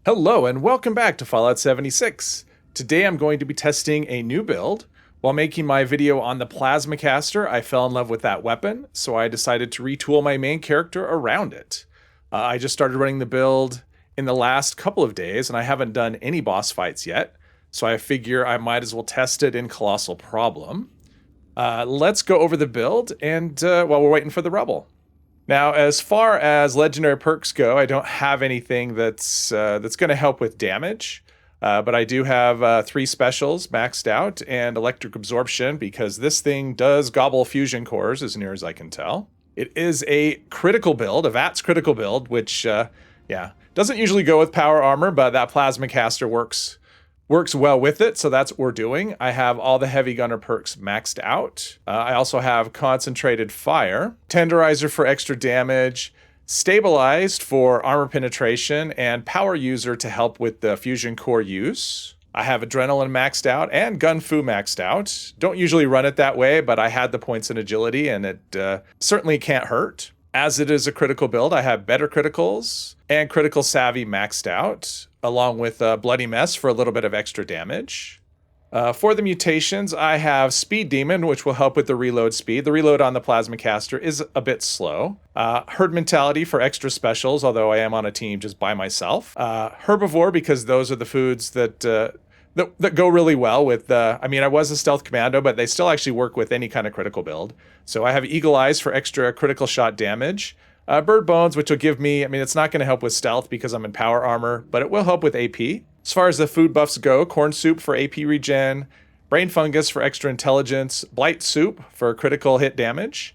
Hello and welcome back to Fallout 76. Today I'm going to be testing a new build. While making my video on the plasma caster, I fell in love with that weapon, so I decided to retool my main character around it. I just started running the build in the last couple of days and I haven't done any boss fights yet, so I figure I might as well test it in Colossal Problem. Let's go over the build and while we're waiting for the rebel. Now, as far as legendary perks go, I don't have anything that's going to help with damage, but I do have 3 specials maxed out and electric absorption because this thing does gobble fusion cores as near as I can tell. It is a critical build, a VATS critical build, which, doesn't usually go with power armor, but that plasma caster works well with it, so that's what we're doing. I have all the heavy gunner perks maxed out. I also have concentrated fire, tenderizer for extra damage, stabilized for armor penetration, and power user to help with the fusion core use. I have adrenaline maxed out and gun fu maxed out. Don't usually run it that way, but I had the points in agility and it certainly can't hurt. As it is a critical build, I have better criticals and critical savvy maxed out, along with Bloody Mess for a little bit of extra damage. For the mutations, I have Speed Demon, which will help with the reload speed. The reload on the Plasma Caster is a bit slow. Herd Mentality for extra specials, although I am on a team just by myself. Herbivore, because those are the foods that go really well with I was a stealth commando, but they still actually work with any kind of critical build. So I have Eagle Eyes for extra critical shot damage. Bird Bones, which will give me, it's not going to help with stealth because I'm in power armor, but it will help with AP. As far as the food buffs go, Corn Soup for AP regen, Brain Fungus for extra intelligence, Blight Soup for critical hit damage,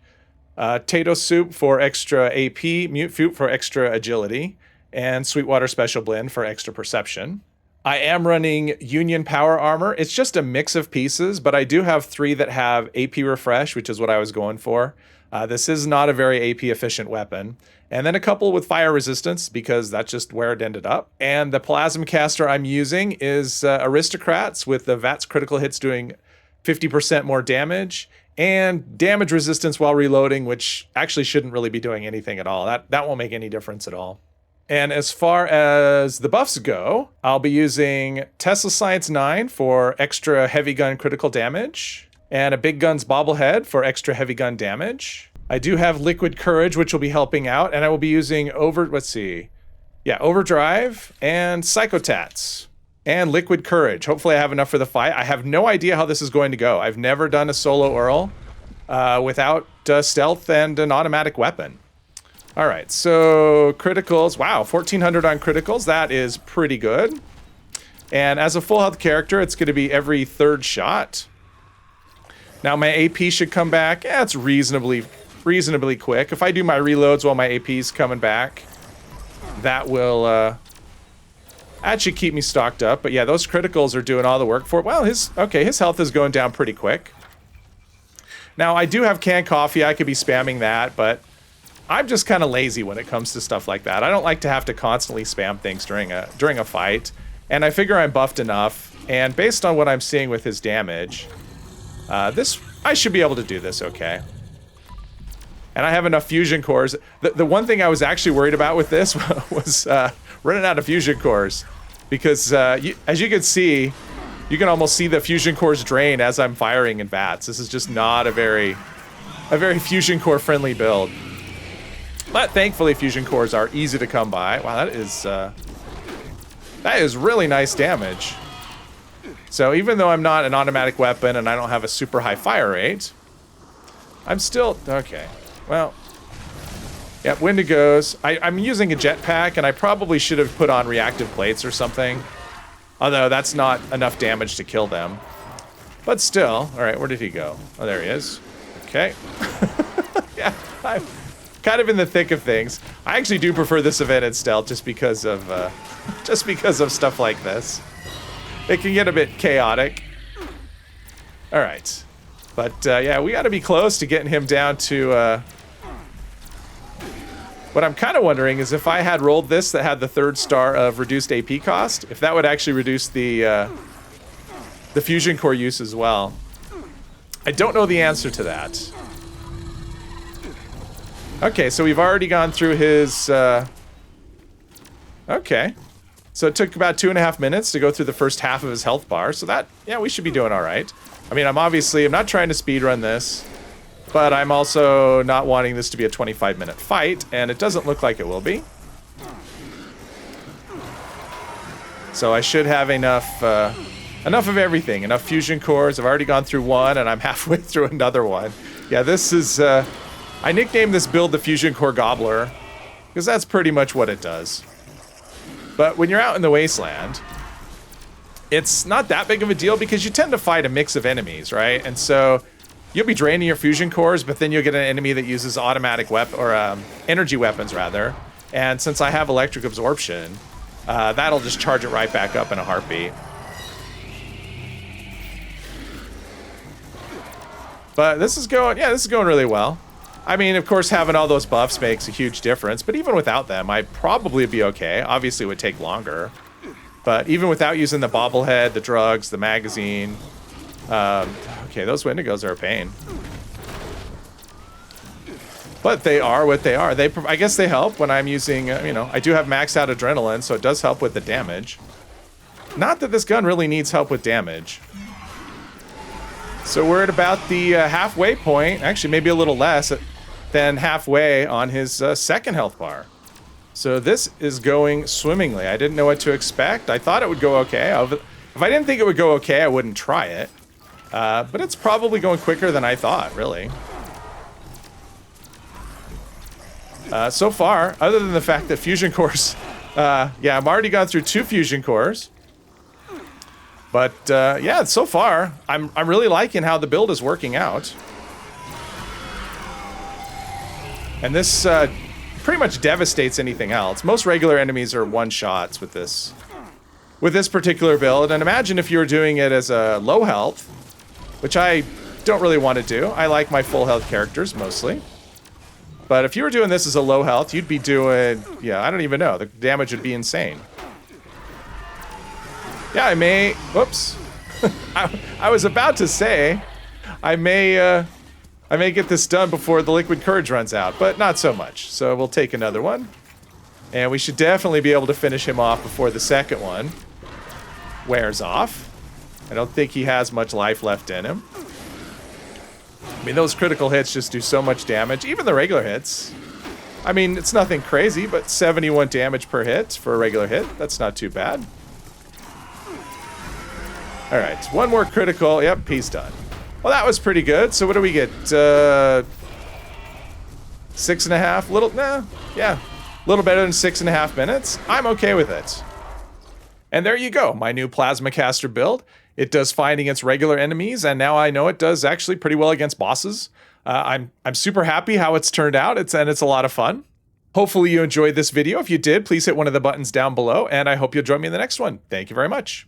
Tato Soup for extra AP, Mute Food for extra agility, and Sweetwater Special Blend for extra perception. I am running Union Power Armor. It's just a mix of pieces, but I do have 3 that have AP Refresh, which is what I was going for. This is not a very AP efficient weapon. And then a couple with fire resistance because that's just where it ended up. And the plasma caster I'm using is Aristocrats with the VATS critical hits doing 50% more damage and damage resistance while reloading, which actually shouldn't really be doing anything at all. That won't make any difference at all. And as far as the buffs go, I'll be using Tesla Science 9 for extra heavy gun critical damage, and a Big Guns Bobblehead for extra heavy gun damage. I do have Liquid Courage, which will be helping out, and I will be using Overdrive and Psychotats and Liquid Courage. Hopefully I have enough for the fight. I have no idea how this is going to go. I've never done a solo Earle without stealth and an automatic weapon. All right, so criticals. Wow, 1,400 on criticals. That is pretty good. And as a full health character, it's going to be every 3rd shot. Now my AP should come back. Yeah, it's reasonably quick. If I do my reloads while my AP's coming back, that will actually keep me stocked up. But yeah, those criticals are doing all the work for it. Well, his health is going down pretty quick. Now I do have canned coffee. I could be spamming that, but I'm just kind of lazy when it comes to stuff like that. I don't like to have to constantly spam things during a fight. And I figure I'm buffed enough, and based on what I'm seeing with his damage, I should be able to do this okay. And I have enough fusion cores. The one thing I was actually worried about with this was running out of fusion cores, because as you can see, you can almost see the fusion cores drain as I'm firing in VATS. This is just not a very fusion core friendly build. But thankfully, fusion cores are easy to come by. Wow, that is really nice damage. So even though I'm not an automatic weapon and I don't have a super high fire rate, I'm still okay. Well, yeah, Wendigos. I'm using a jetpack, and I probably should have put on reactive plates or something. Although that's not enough damage to kill them. But still, all right. Where did he go? Oh, there he is. Okay. Yeah. I'm kind of in the thick of things. I actually do prefer this event in stealth just because of stuff like this. It can get a bit chaotic. All right, but yeah, we got to be close to getting him down to. What I'm kind of wondering is if I had rolled this that had the 3rd star of reduced AP cost, if that would actually reduce the fusion core use as well. I don't know the answer to that. Okay, so we've already gone through his... Okay. So it took about 2.5 minutes to go through the first half of his health bar. So that, yeah, we should be doing all right. I mean, I'm not trying to speedrun this, but I'm also not wanting this to be a 25-minute fight, and it doesn't look like it will be. So I should have enough of everything. Enough fusion cores. I've already gone through one, and I'm halfway through another one. Yeah, this is... I nicknamed this build the Fusion Core Gobbler, because that's pretty much what it does. But when you're out in the wasteland, it's not that big of a deal because you tend to fight a mix of enemies, right? And so you'll be draining your fusion cores, but then you'll get an enemy that uses automatic energy weapons, rather. And since I have electric absorption, that'll just charge it right back up in a heartbeat. But this is going really well. I mean, of course, having all those buffs makes a huge difference, but even without them, I'd probably be okay. Obviously, it would take longer. But even without using the bobblehead, the drugs, the magazine... okay, those Wendigos are a pain. But they are what they are. I guess they help when I'm using, I do have maxed out adrenaline, so it does help with the damage. Not that this gun really needs help with damage. So we're at about the halfway point, actually maybe a little less than halfway on his second health bar. So this is going swimmingly. I didn't know what to expect. I thought it would go okay. If I didn't think it would go okay, I wouldn't try it. But it's probably going quicker than I thought, really. So far, other than the fact that fusion cores... yeah, I've already gone through 2 fusion cores. But, yeah, so far, I'm really liking how the build is working out. And this pretty much devastates anything else. Most regular enemies are one-shots with this particular build. And imagine if you were doing it as a low health, which I don't really want to do. I like my full health characters, mostly. But if you were doing this as a low health, you'd be doing... yeah, I don't even know. The damage would be insane. Yeah, I may... whoops. I was about to say I may get this done before the liquid courage runs out, but not so much. So we'll take another one. And we should definitely be able to finish him off before the second one wears off. I don't think he has much life left in him. I mean, those critical hits just do so much damage. Even the regular hits. I mean, it's nothing crazy, but 71 damage per hit for a regular hit. That's not too bad. All right, one more critical. Yep, he's done. Well, that was pretty good. So what do we get? 6.5? Yeah. A little better than 6.5 minutes. I'm okay with it. And there you go, my new Plasma Caster build. It does fine against regular enemies, and now I know it does actually pretty well against bosses. I'm super happy how it's turned out. It's a lot of fun. Hopefully you enjoyed this video. If you did, please hit one of the buttons down below, and I hope you'll join me in the next one. Thank you very much.